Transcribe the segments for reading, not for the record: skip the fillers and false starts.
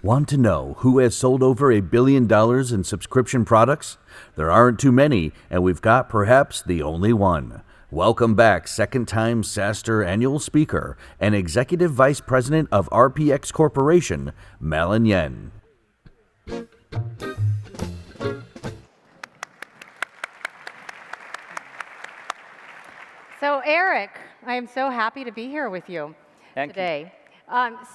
Want to know who has sold over $1 billion in subscription products? There aren't too many, and we've got perhaps the only one. Welcome back, second-time SaaStr annual speaker and Executive Vice President of RPX Corporation, Mallun Yen. So Eric, I am so happy to be here with you today.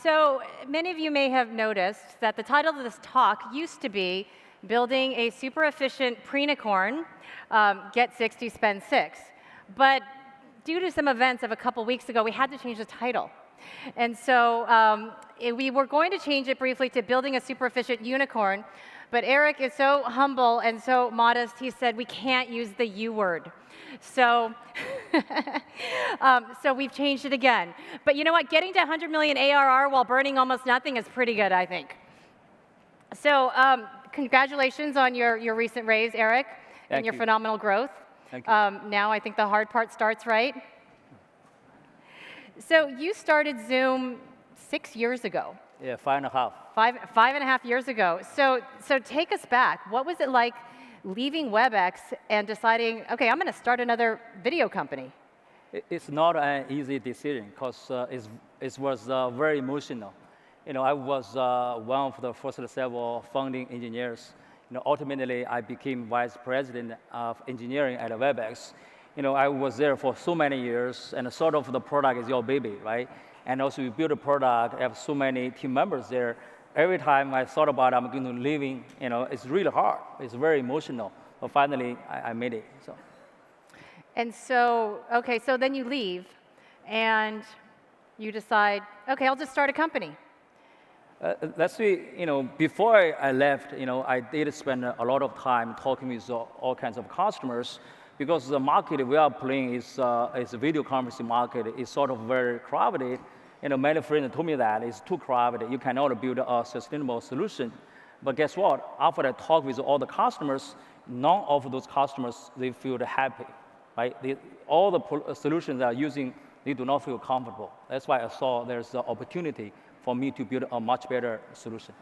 So many of you may have noticed that the title of this talk used to be Building a Super Efficient Preunicorn, Get 60, Spend 6. But due to some events of a couple weeks ago, we had to change the title. And so we were going to change it briefly to Building a Super Efficient Unicorn, but Eric is so humble and so modest, he said we can't use the U word. So, so we've changed it again. But you know what? Getting to 100 million ARR while burning almost nothing is pretty good, I think. So congratulations on your recent raise, Eric, and your phenomenal growth. Thank you. Now I think the hard part starts, right? So you started Zoom 6 years ago. Yeah, 5.5. Five and a half years ago. So take us back. What was it like leaving WebEx and deciding, okay, I'm going to start another video company? It's not an easy decision because it was very emotional. You know, I was one of the first several founding engineers. You know, ultimately, I became vice president of engineering at WebEx. You know, I was there for so many years, and sort of the product is your baby, right? And also, you build a product, have so many team members there. Every time I thought about I'm going to leaving, you know, it's really hard. It's very emotional. But finally, I made it. So. And so, okay, so then you leave, and you decide, okay, I'll just start a company. Let's see, you know, before I left, you know, I did spend a lot of time talking with all kinds of customers because the market we are playing is a video conferencing market. It's sort of very crowded. You know, many friends told me that it's too crowded. You cannot build a sustainable solution. But guess what? After I talk with all the customers, none of those customers, they feel happy, right? All the solutions they are using, they do not feel comfortable. That's why I saw there's an opportunity for me to build a much better solution.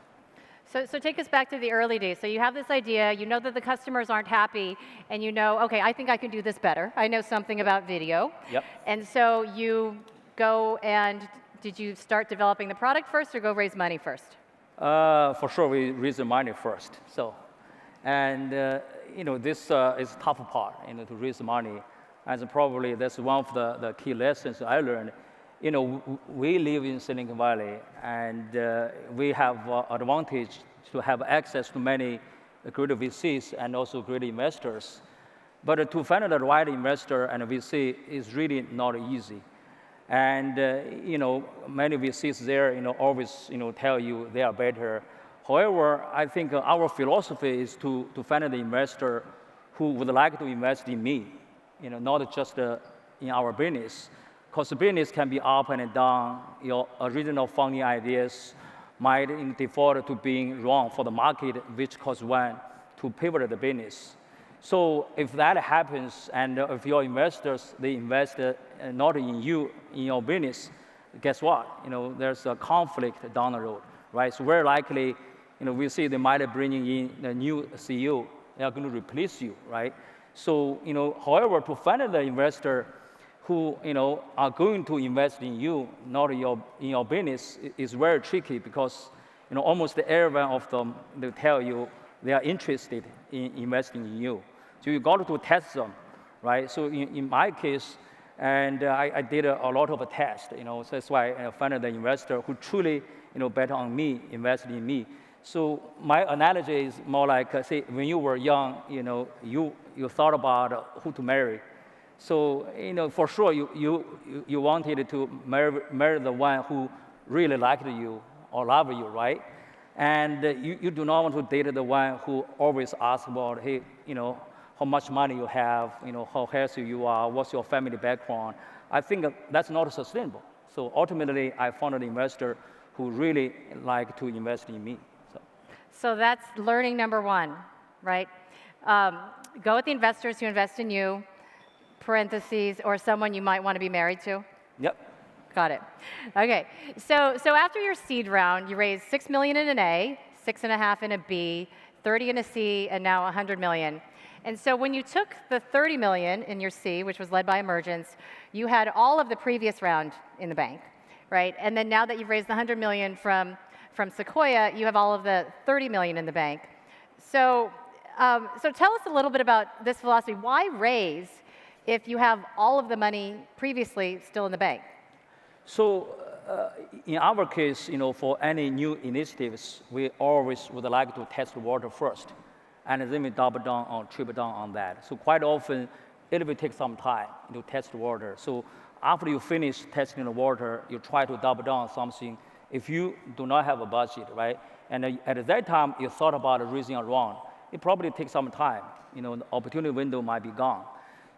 So take us back to the early days. So you have this idea, you know that the customers aren't happy, and you know, okay, I think I can do this better. I know something about video. Yep. And so you go and, did you start developing the product first or go raise money first? For sure, we raise the money first. So, and you know, this is the tough part, you know, to raise money. And probably that's one of the key lessons I learned. You know, we live in Silicon Valley, and we have advantage to have access to many great VCs and also great investors. But to find the right investor and VC is really not easy. And you know, many VCs there, you know, always, you know, tell you they are better. However, I think our philosophy is to find the investor who would like to invest in me, you know, not just in our business. Because the business can be up and down. Your original founding ideas might default to being wrong for the market, which causes one to pivot the business. So if that happens, and if your investors, they invest not in you, in your business, guess what? You know, there's a conflict down the road, right? So very likely, you know, we see they might be bringing in a new CEO. They are going to replace you, right? So, you know, however, to find the investor who, you know, are going to invest in you, not in your business, is very tricky because, you know, almost every one of them, they tell you they are interested in investing in you. So you got to test them, right? So in my case, and I did a lot of tests, you know, so that's why I found the investor who truly, you know, bet on me, invested in me. So my analogy is more like, say, when you were young, you know, you thought about who to marry. So, you know, for sure, you wanted to marry the one who really liked you or loved you, right? And you do not want to date the one who always asks about, hey, you know, how much money you have, you know, how healthy you are, what's your family background. I think that's not sustainable. So ultimately, I found an investor who really liked to invest in me. So that's learning number one, right? Go with the investors who invest in you, parentheses, or someone you might want to be married to. Yep. Got it. Okay. So after your seed round, you raised $6 million in an A, 6.5 in a B, 30 in a C, and now 100 million. And so when you took the 30 million in your C, which was led by Emergence, you had all of the previous round in the bank, right? And then now that you've raised the 100 million from Sequoia, you have all of the 30 million in the bank. So tell us a little bit about this philosophy. Why raise if you have all of the money previously still in the bank? So in our case, for any new initiatives, we always would like to test the water first, and then we double down or triple down on that. So quite often, it will take some time to test the water. So after you finish testing the water, you try to double down on something. If you do not have a budget, right, and at that time you thought about raising a round, it probably takes some time. The opportunity window might be gone.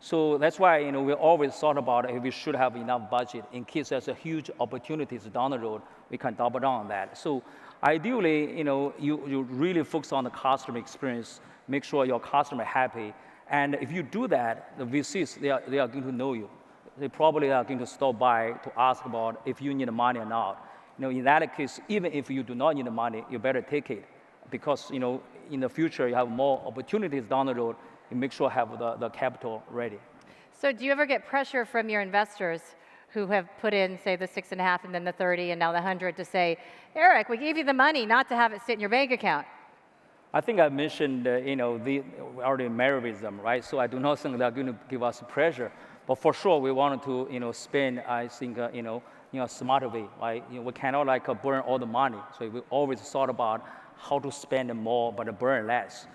So that's why we always thought about if we should have enough budget in case there's a huge opportunities down the road, we can double down on that. So ideally, you really focus on the customer experience, make sure your customer happy, and if you do that, the VCs they are going to know you. They probably are going to stop by to ask about if you need money or not. In that case, even if you do not need the money, you better take it because in the future you have more opportunities down the road. You make sure have the capital ready. So do you ever get pressure from your investors who have put in, say, the 6.5 and then the 30 and now the 100 to say, Eric, we gave you the money not to have it sit in your bank account? I think I mentioned, we already married with them, right? So I do not think they're going to give us pressure. But for sure, we wanted to, spend, I think, in a smarter way, right? We cannot burn all the money. So we always thought about how to spend more but burn less.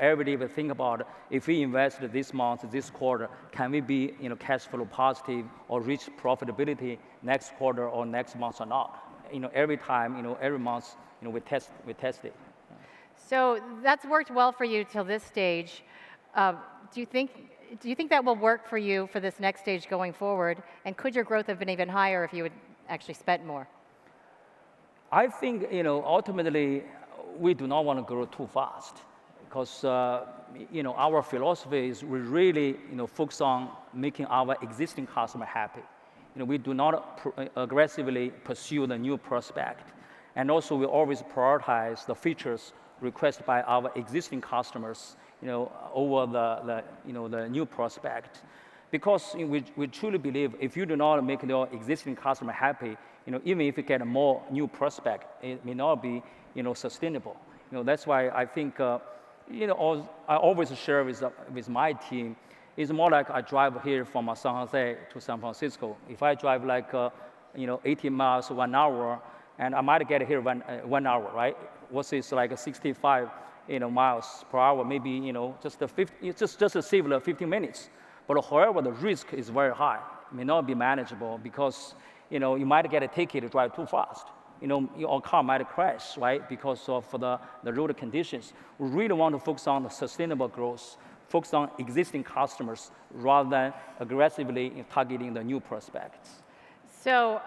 Every day we think about if we invest this month, this quarter, can we be cash flow positive or reach profitability next quarter or next month or not? Every time, every month, we test it. So that's worked well for you till this stage. Do you think that will work for you for this next stage going forward? And could your growth have been even higher if you had actually spent more? I think ultimately we do not want to grow too fast. Because our philosophy is we really focus on making our existing customer happy. We do not aggressively pursue the new prospect, and also we always prioritize the features requested by our existing customers, over the new prospect, because we truly believe if you do not make your existing customer happy, even if you get more new prospect, it may not be sustainable. That's why I think. I always share with my team, it's more like I drive here from San Jose to San Francisco. If I drive 18 miles 1 hour, and I might get here 1 hour, right? What's this 65 miles per hour, maybe just to save 15 minutes. But however, the risk is very high. It may not be manageable because you might get a ticket to drive too fast. Your car might crash, right, because of the road conditions. We really want to focus on the sustainable growth, focus on existing customers rather than aggressively targeting the new prospects. So,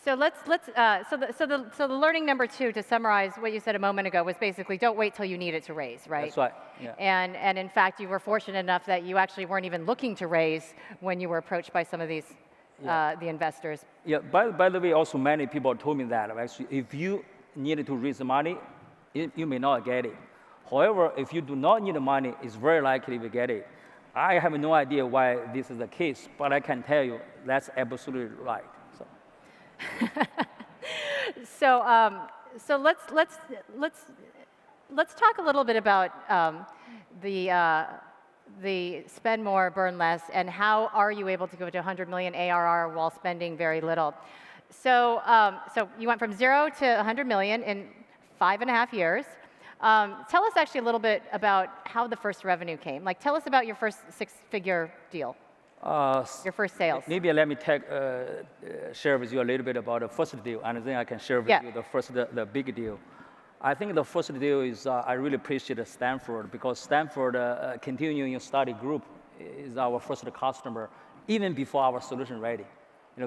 so the learning number 2, to summarize what you said a moment ago, was basically don't wait till you need it to raise, right? That's right. Yeah. And in fact, you were fortunate enough that you actually weren't even looking to raise when you were approached by some of these. The investors. Yeah, by the way, also many people told me that actually if you needed to raise money, you may not get it. However, if you do not need the money, it's very likely you get it. I have no idea why this is the case, but I can tell you that's absolutely right. So let's talk a little bit about the spend more, burn less, and how are you able to go to 100 million ARR while spending very little? So you went from 0 to 100 million in 5.5 years. Tell us actually a little bit about how the first revenue came. Tell us about your first 6-figure deal, your first sales. Maybe let me share with you a little bit about the first deal, and then I can share with you the big deal. I think the first deal is I really appreciate Stanford because Stanford continuing study group is our first customer, even before our solution ready.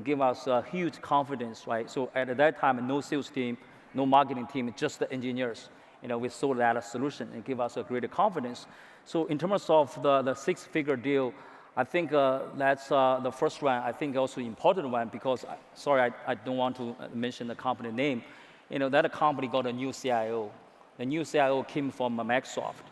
Give us huge confidence, right? So at that time, no sales team, no marketing team, just the engineers. We sold that solution and give us a great confidence. So in terms of the 6-figure deal, I think that's the first one. I think also important one because, sorry, I don't want to mention the company name. That company got a new CIO. The new CIO came from Microsoft.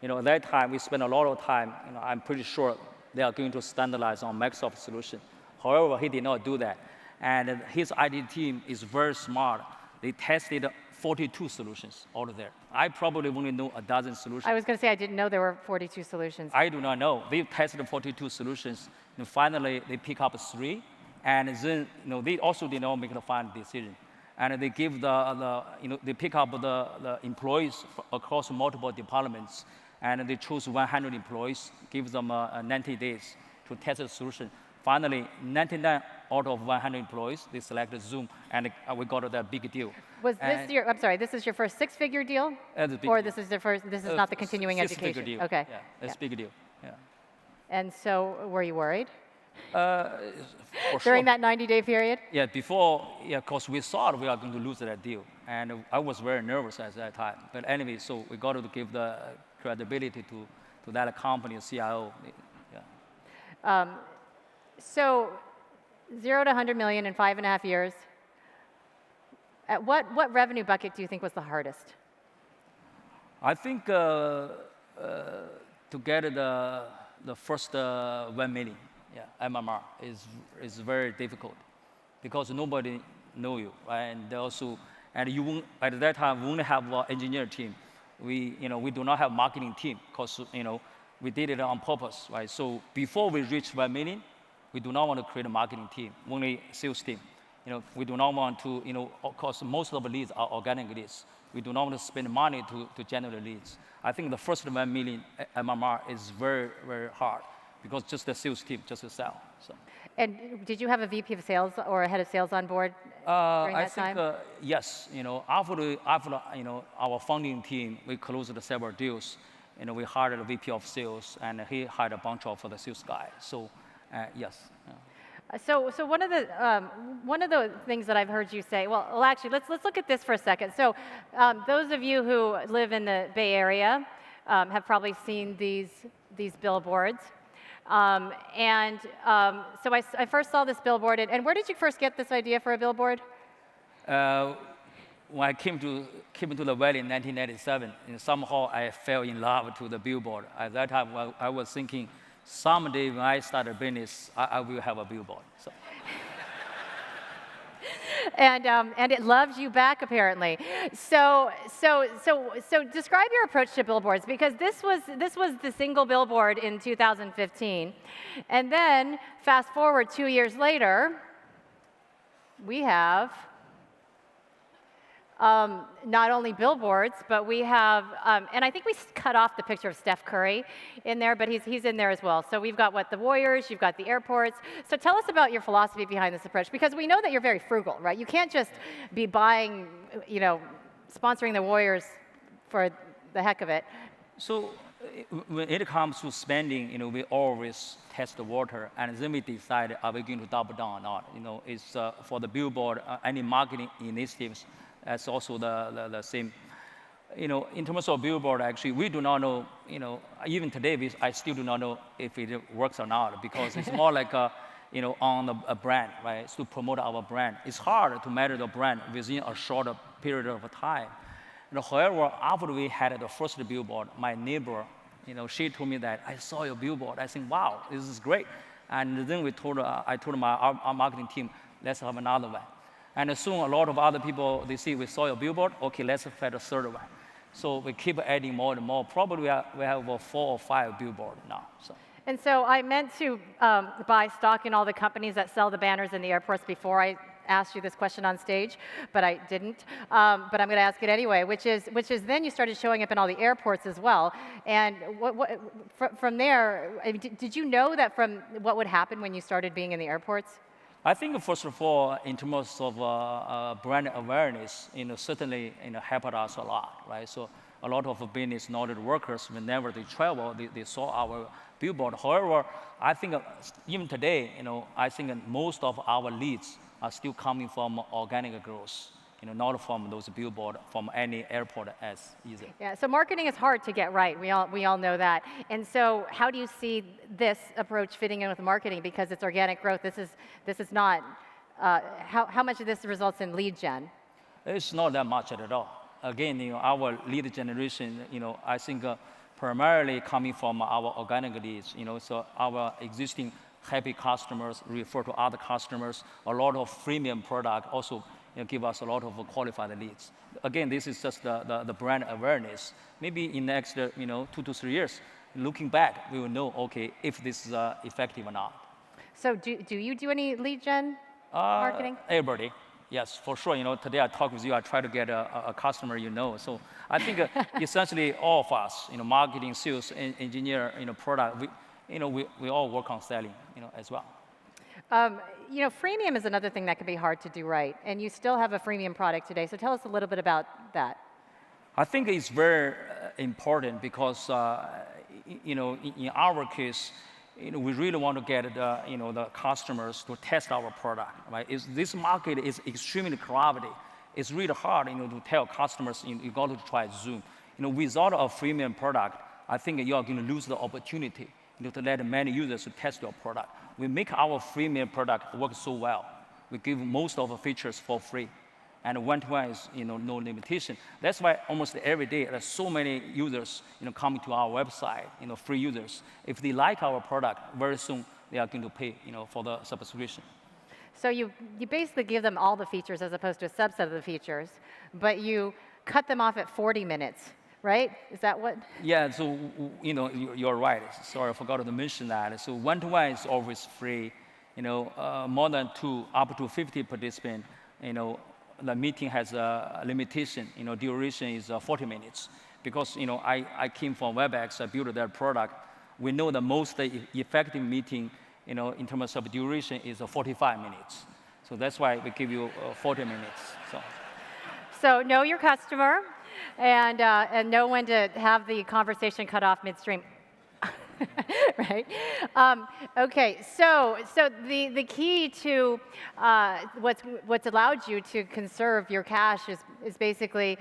At that time, we spent a lot of time. I'm pretty sure they are going to standardize on Microsoft solution. However, he did not do that. And his IT team is very smart. They tested 42 solutions out there. I probably only know a dozen solutions. I was going to say, I didn't know there were 42 solutions. I do not know. They tested 42 solutions. And finally, they pick up 3. And then they also did not make the final decision. And they give they pick up the employees across multiple departments. And they choose 100 employees, give them 90 days to test the solution. Finally, 99 out of 100 employees, they selected Zoom, and we got that big deal. Was this your, I'm sorry, this is your first 6-figure deal? Or this is the first, this is not the continuing education? Deal. Okay. Yeah, it's big deal, yeah. And so, were you worried? For During sure. that 90-day period? Yeah, before, because we thought we are going to lose that deal. And I was very nervous at that time. But anyway, so we got to give the credibility to that company, CIO. Yeah. So, 0 to 100 million in 5.5 years. At what revenue bucket do you think was the hardest? I think to get the first 1 million, MMR is very difficult because nobody know you, right? And you won't, at that time we only have an engineer team. We do not have marketing team because we did it on purpose, right? So before we reach 1 million, we do not want to create a marketing team, only sales team. We do not want to, of course, most of the leads are organic leads. We do not want to spend money to generate leads. I think the first 1 million MMR is very, very hard because just the sales team, just to sell. So. And did you have a VP of sales or a head of sales on board during that time? I think, yes. After our founding team, we closed several deals. We hired a VP of sales, and he hired a bunch of the sales guys. So, yes. So one of the things that I've heard you say, well actually, let's look at this for a second. So those of you who live in the Bay Area have probably seen these billboards. So I first saw this billboard, and where did you first get this idea for a billboard? When I came to the Valley in 1997, and somehow I fell in love to the billboard. At that time, I was thinking, someday when I start a business, I will have a billboard. So. And it loves you back apparently. So describe your approach to billboards, because this was the single billboard in 2015, and then fast forward 2 years later, we have not only billboards, but we have, and I think we cut off the picture of Steph Curry in there, but he's in there as well. So we've got the Warriors, you've got the airports. So tell us about your philosophy behind this approach, because we know that you're very frugal, right? You can't just be buying, sponsoring the Warriors for the heck of it. So when it comes to spending, we always test the water, and then we decide, are we going to double down or not? It's for the billboard, any marketing initiatives. That's also the same. In terms of billboard, actually, we do not know, even today, I still do not know if it works or not, because it's more like, on a brand, right? It's to promote our brand. It's hard to measure the brand within a short period of time. However, after we had the first billboard, my neighbor, she told me that, I saw your billboard. I think, wow, this is great. And then I told our marketing team, let's have another one. And soon a lot of other people, they see we saw your billboard, okay, let's find a third one. So we keep adding more and more. Probably we have about 4 or 5 billboards now. So. And so I meant to buy stock in all the companies that sell the banners in the airports before I asked you this question on stage, but I didn't. But I'm going to ask it anyway, which is then you started showing up in all the airports as well. And from there, did you know that from what would happen when you started being in the airports? I think first of all, in terms of brand awareness, certainly helped us a lot, right? So a lot of business knowledge workers, whenever they travel, they saw our billboard. However, I think even today, I think most of our leads are still coming from organic growth. not from those billboard from any airport as either. Yeah, so marketing is hard to get right. We all know that. And so how do you see this approach fitting in with marketing? Because it's organic growth. This is not, how much of this results in lead gen? It's not that much at all. Again, our lead generation, I think primarily coming from our organic leads, so our existing happy customers refer to other customers. A lot of freemium product also give us a lot of qualified leads. Again, this is just the brand awareness. Maybe in the next 2 to 3 years, looking back, we will know, okay, if this is effective or not. So do you do any lead gen marketing? Everybody. Yes, for sure. Today I talk with you, I try to get a customer So I think essentially all of us, marketing, sales, engineer, product, we all work on selling, as well. Freemium is another thing that can be hard to do right, and you still have a freemium product today. So tell us a little bit about that. I think it's very important because, in our case, we really want to get the customers to test our product, right? This market is extremely crowded. It's really hard, to tell customers you got to try Zoom. Without a freemium product, I think you are going to lose the opportunity, to let many users to test your product. We make our freemium product work so well. We give most of the features for free. And one-to-one is no limitation. That's why almost every day there's so many users coming to our website, free users. If they like our product, very soon they are going to pay for the subscription. So you basically give them all the features as opposed to a subset of the features, but you cut them off at 40 minutes, right? Is that what? Yeah, so you're right. Sorry, I forgot to mention that. So one-to-one is always free. More than 2 up to 50 participants, the meeting has a limitation, duration is 40 minutes. Because, I came from WebEx, I built that product. We know the most effective meeting, in terms of duration is 45 minutes. So that's why we give you 40 minutes. So know your customer and know when to have the conversation cut off midstream. Right? Okay, so the key to what's allowed you to conserve your cash is basically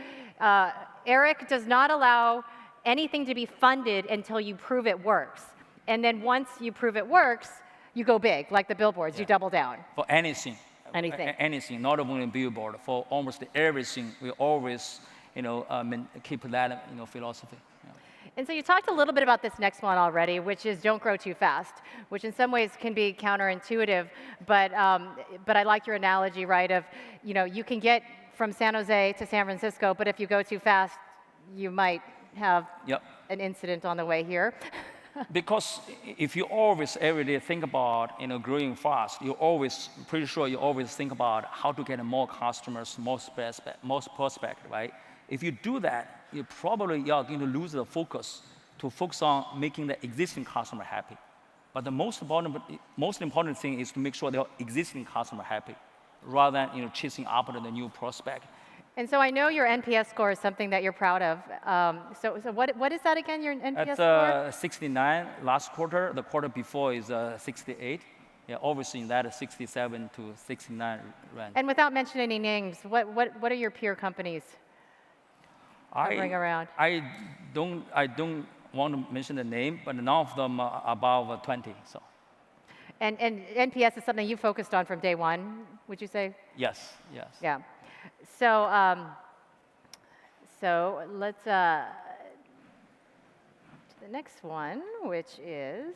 Eric does not allow anything to be funded until you prove it works. And then once you prove it works, you go big, like the billboards, you double down. For anything. Anything. Anything, not only billboard. For almost everything, we always keep that philosophy. And so you talked a little bit about this next one already, which is don't grow too fast, which in some ways can be counterintuitive, but I like your analogy, right, of, you can get from San Jose to San Francisco, but if you go too fast, you might have an incident on the way here. Because if you always every day think about growing fast, you always think about how to get more customers, more prospect, right? If you do that, you are going to lose the focus on making the existing customer happy. But the most important thing is to make sure the existing customer happy, rather than chasing after the new prospect. And so I know your NPS score is something that you're proud of. So what is that again, your NPS score? 69 last quarter. The quarter before is 68. Yeah, obviously in that 67 to 69 range. And without mentioning any names, what are your peer companies hovering around? I don't want to mention the name, but none of them are above 20. So. And NPS is something you focused on from day one, would you say? Yes. Yeah. So let's to the next one, which is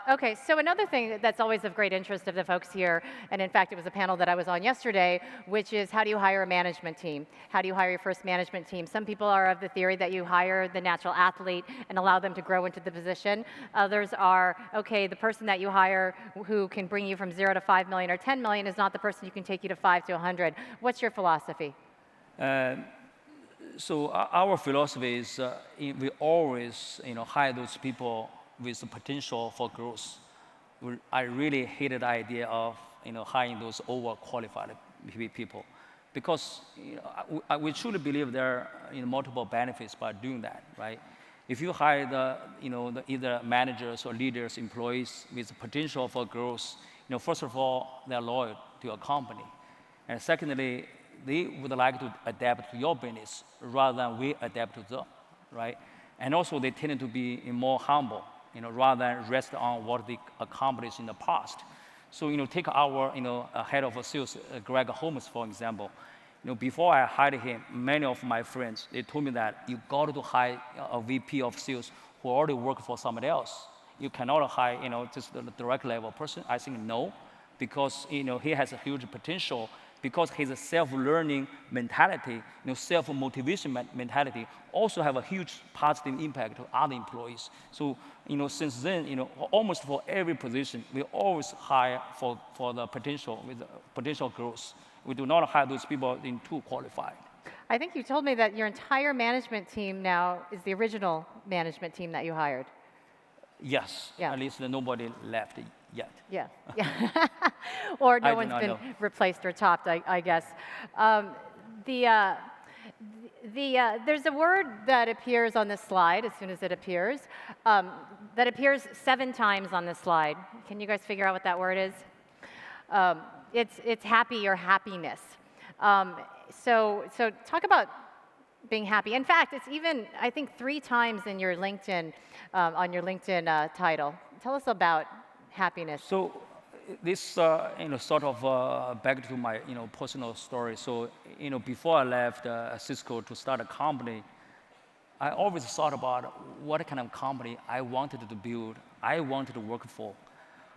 okay. So another thing that's always of great interest of the folks here, and in fact, it was a panel that I was on yesterday, which is how do you hire a management team? How do you hire your first management team? Some people are of the theory that you hire the natural athlete and allow them to grow into the position. Others are, okay, the person that you hire who can bring you from 0 to 5 million or 10 million is not the person who can take you to 5 to 100. What's your philosophy? So our philosophy is we always hire those people with the potential for growth. I really hated the idea of hiring those overqualified people, because we truly believe there are multiple benefits by doing that, right? If you hire the either managers or leaders, employees with the potential for growth, first of all, they're loyal to your company, and secondly, they would like to adapt to your business rather than we adapt to them, right? And also they tend to be more humble, rather than rest on what they accomplished in the past. So, take our, head of sales, Greg Holmes, for example. Before I hired him, many of my friends, they told me that you got to hire a VP of sales who already worked for somebody else. You cannot hire, just a direct level person. I think no, because, he has a huge potential because his self-learning mentality, self-motivation mentality also have a huge positive impact to other employees. So, since then, almost for every position, we always hire for the potential, with the potential growth. We do not hire those people in too qualified. I think you told me that your entire management team now is the original management team that you hired. Yes, at least nobody left yet. Yeah, yeah. Or no one's been replaced or topped, I guess. There's a word that appears on this slide as soon as it appears, that appears 7 times on this slide. Can you guys figure out what that word is? It's happy or happiness. So talk about being happy. In fact, it's even, I think, 3 times in your LinkedIn, on your LinkedIn title. Tell us about happiness. So this, sort of back to my, personal story. So, before I left Cisco to start a company, I always thought about what kind of company I wanted to build, I wanted to work for.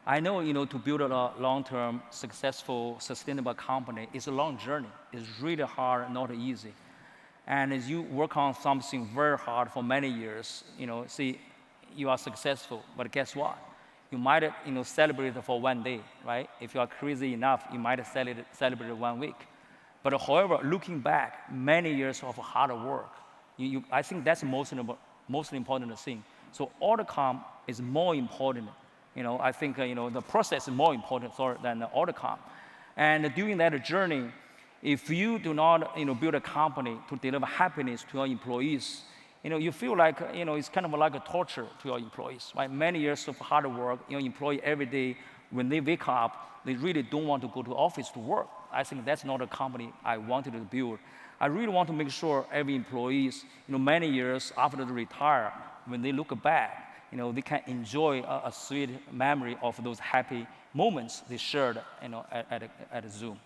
I know, to build a long-term, successful, sustainable company is a long journey. It's really hard, not easy. And as you work on something very hard for many years, see, you are successful, but guess what? You might, celebrate it for 1 day, right? If you are crazy enough, you might celebrate 1 week. But however, looking back, many years of hard work, I think that's most important thing. So outcome is more important. I think, the process is more important than the outcome. And during that journey, if you do not, build a company to deliver happiness to your employees, you feel like, it's kind of like a torture to your employees, right? Many years of hard work, your employee every day, when they wake up, they really don't want to go to office to work. I think that's not a company I wanted to build. I really want to make sure every employees, many years after they retire, when they look back, they can enjoy a sweet memory of those happy moments they shared, at Zoom.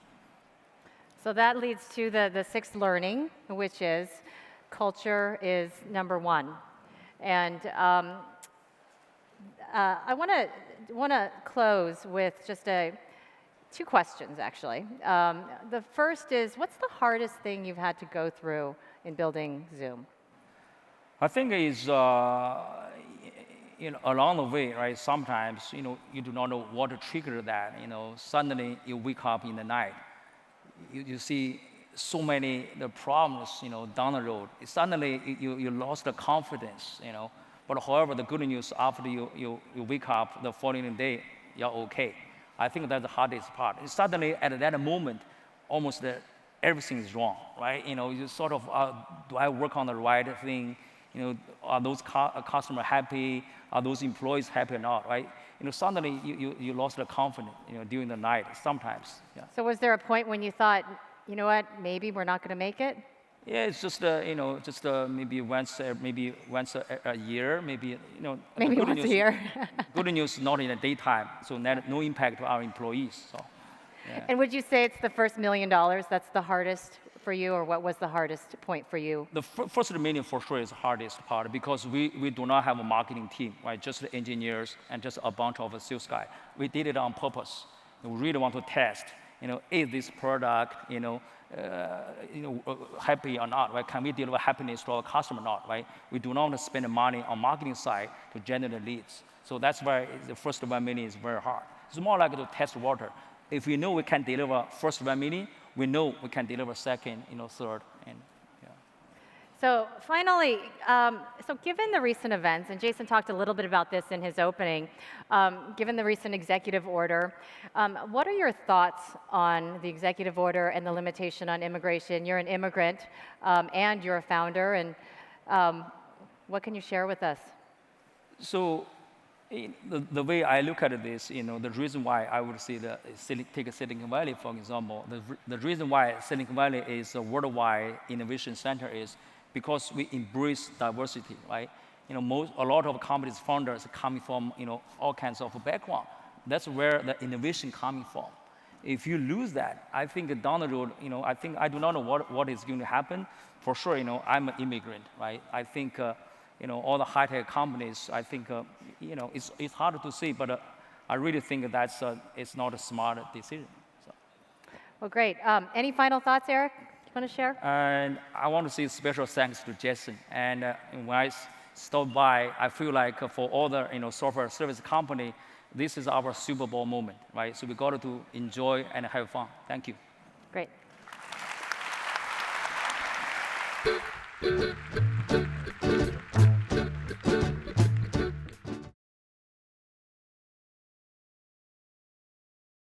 So that leads to the 6th learning, which is culture is number 1. And I want to close with just 2 questions, actually. The first is, what's the hardest thing you've had to go through in building Zoom? I think it's, along the way, right? Sometimes, you do not know what to trigger that. Suddenly you wake up in the night, you see so many the problems, down the road. Suddenly you lost the confidence, But however, the good news, after you wake up the following day, you're okay. I think that's the hardest part. Suddenly at that moment, almost everything is wrong, right? You sort of, do I work on the right thing? Are those customers happy? Are those employees happy or not, right? Suddenly you lost the confidence, during the night sometimes. Yeah. So was there a point when you thought, you know what, maybe we're not going to make it? Yeah, it's just maybe once a year, maybe maybe once a year. Good news, not in the daytime, so no impact to our employees. So. Yeah. And would you say it's the first $1 million that's the hardest for you, or what was the hardest point for you? The first $1 million for sure is the hardest part because we do not have a marketing team, right? Just the engineers and just a bunch of sales guys. We did it on purpose. We really want to test, is this product, happy or not, right? Can we deliver happiness to our customer or not, right? We do not want to spend money on marketing side to generate leads. So that's why the first $1 million is very hard. It's more like to test water. If we know we can deliver first $1 million, we know we can deliver second, third, and yeah. So finally, so given the recent events, and Jason talked a little bit about this in his opening, given the recent executive order, what are your thoughts on the executive order and the limitation on immigration? You're an immigrant, and you're a founder, and what can you share with us? So The way I look at this, the reason why I would say take Silicon Valley, for example, the reason why Silicon Valley is a worldwide innovation center is because we embrace diversity, right? A lot of companies founders are coming from all kinds of background. That's where the innovation coming from. If you lose that, I think down the road, I do not know what is going to happen. For sure, I'm an immigrant, right? I think all the high-tech companies, I think it's hard to see, but I really think it's not a smart decision. So. Well, great. Any final thoughts, Eric? You want to share? And I want to say special thanks to Jason. And when I stopped by, I feel like for all the software service company, this is our Super Bowl moment, right? So we got to enjoy and have fun. Thank you. Great.